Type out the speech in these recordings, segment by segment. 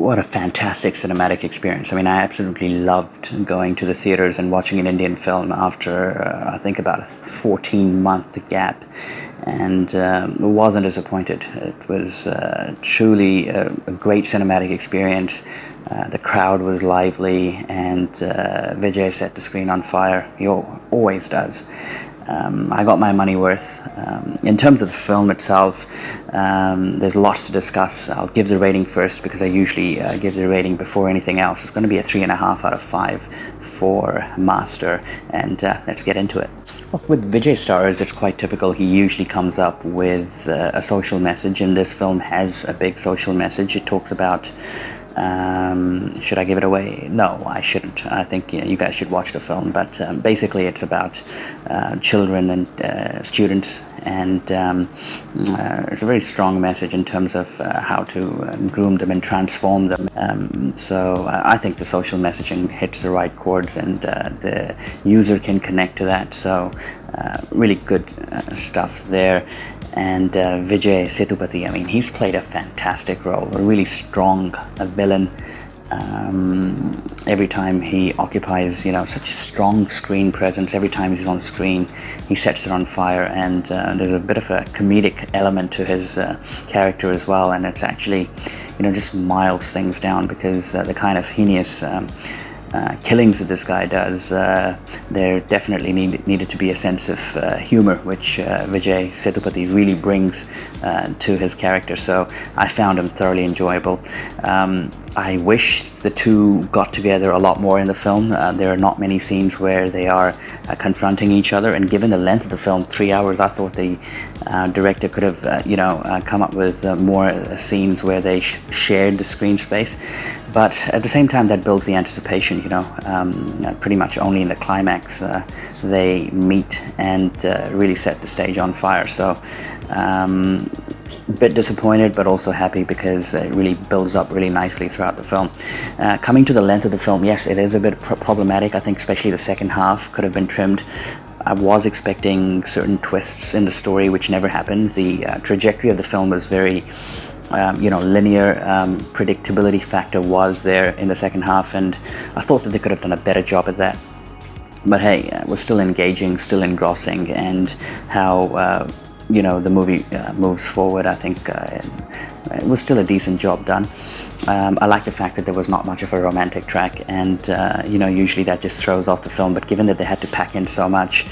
what a fantastic cinematic experience. I mean, I absolutely loved going to the theaters and watching an Indian film after, I think, about a 14-month gap, and wasn't disappointed. It was truly a great cinematic experience. The crowd was lively, and Vijay set the screen on fire. He always does. I got my money worth. In terms of the film itself, there's lots to discuss. I'll give the rating first because I usually give the rating before anything else. It's going to be a 3.5 out of 5 for Master, and let's get into it. With Vijay stars, it's quite typical. He usually comes up with a social message, and this film has a big social message. It talks about should I give it away? No, I shouldn't. I think you guys should watch the film. But basically, it's about children and students, and it's a very strong message in terms of how to groom them and transform them. So I think the social messaging hits the right chords, and the user can connect to that. So really good stuff there. And Vijay Sethupathi, I mean, he's played a fantastic role, a really strong villain. Every time he occupies, such a strong screen presence. Every time he's on screen, he sets it on fire, and there's a bit of a comedic element to his character as well. And it's actually, just miles things down, because the kind of heinous killings that this guy does, there definitely needed to be a sense of humor, which Vijay Sethupathi really brings to his character. So I found him thoroughly enjoyable. I wish the two got together a lot more in the film. There are not many scenes where they are confronting each other, and given the length of the film, 3 hours, I thought the director could have come up with more scenes where they shared the screen space. But at the same time, that builds the anticipation. Pretty much only in the climax they meet and really set the stage on fire. So a bit disappointed, but also happy, because it really builds up really nicely throughout the film. Coming to the length of the film, yes, it is a bit problematic. I think especially the second half could have been trimmed. I was expecting certain twists in the story, which never happened. The trajectory of the film was very linear. Predictability factor was there in the second half, and I thought that they could have done a better job at that. But hey, it was still engaging, still engrossing, and how the movie moves forward, I think it was still a decent job done. I like the fact that there was not much of a romantic track, and usually that just throws off the film, but given that they had to pack in so much,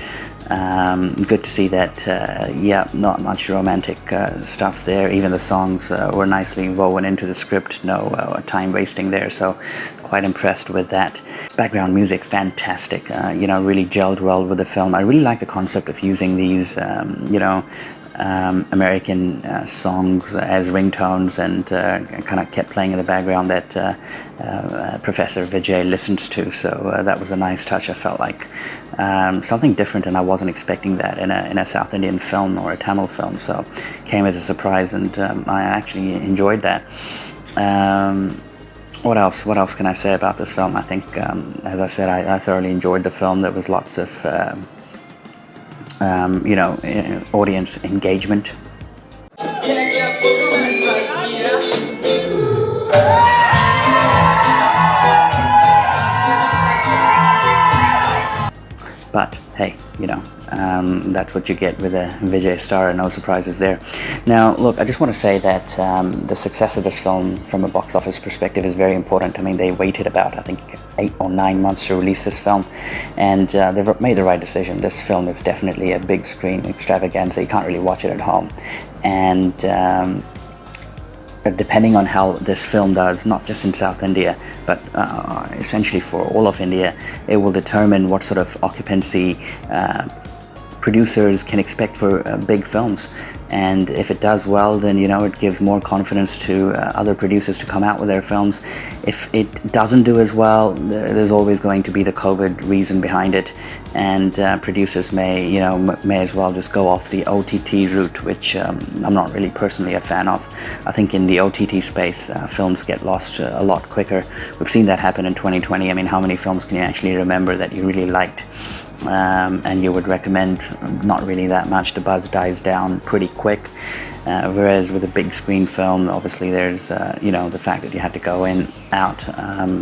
good to see that, not much romantic stuff there. Even the songs were nicely woven into the script, no time wasting there, so quite impressed with that. Background music, fantastic, really gelled well with the film. I really like the concept of using these, American songs as ringtones, and kind of kept playing in the background that Professor Vijay listens to. So that was a nice touch. I felt like something different, and I wasn't expecting that in a South Indian film or a Tamil film. So came as a surprise, and I actually enjoyed that. What else can I say about this film? I think, as I said, I thoroughly enjoyed the film. There was lots of audience engagement. But hey, that's what you get with a Vijay star, no surprises there. Now, look, I just want to say that the success of this film from a box office perspective is very important. I mean, they waited about, I think, 8 or 9 months to release this film, and they've made the right decision. This film is definitely a big screen extravaganza. You can't really watch it at home. And depending on how this film does, not just in South India, but essentially for all of India, it will determine what sort of occupancy producers can expect for big films. And if it does well, then it gives more confidence to other producers to come out with their films. If it doesn't do as well, there's always going to be the COVID reason behind it, and producers may as well just go off the OTT route, which I'm not really personally a fan of. I think in the OTT space, films get lost a lot quicker. We've seen that happen in 2020. I mean, how many films can you actually remember that you really liked? And you would recommend? Not really that much. The buzz dies down pretty quick. Whereas with a big screen film, obviously there's the fact that you had to go out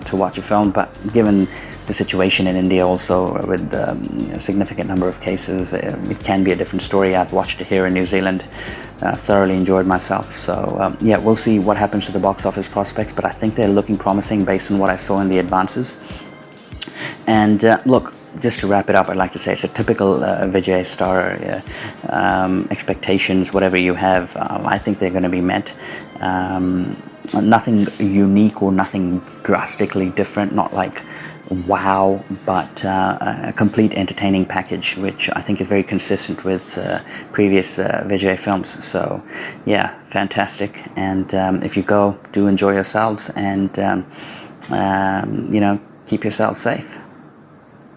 to watch a film. But given the situation in India also with a significant number of cases, it can be a different story. I've watched it here in New Zealand, thoroughly enjoyed myself. So yeah, we'll see what happens to the box office prospects, but I think they're looking promising based on what I saw in the advances. And look, just to wrap it up, I'd like to say it's a typical Vijay star. Expectations, whatever you have, I think they're going to be met. Nothing unique or nothing drastically different, not like wow, but a complete entertaining package, which I think is very consistent with previous Vijay films. So yeah, fantastic. And if you go, do enjoy yourselves, and keep yourselves safe.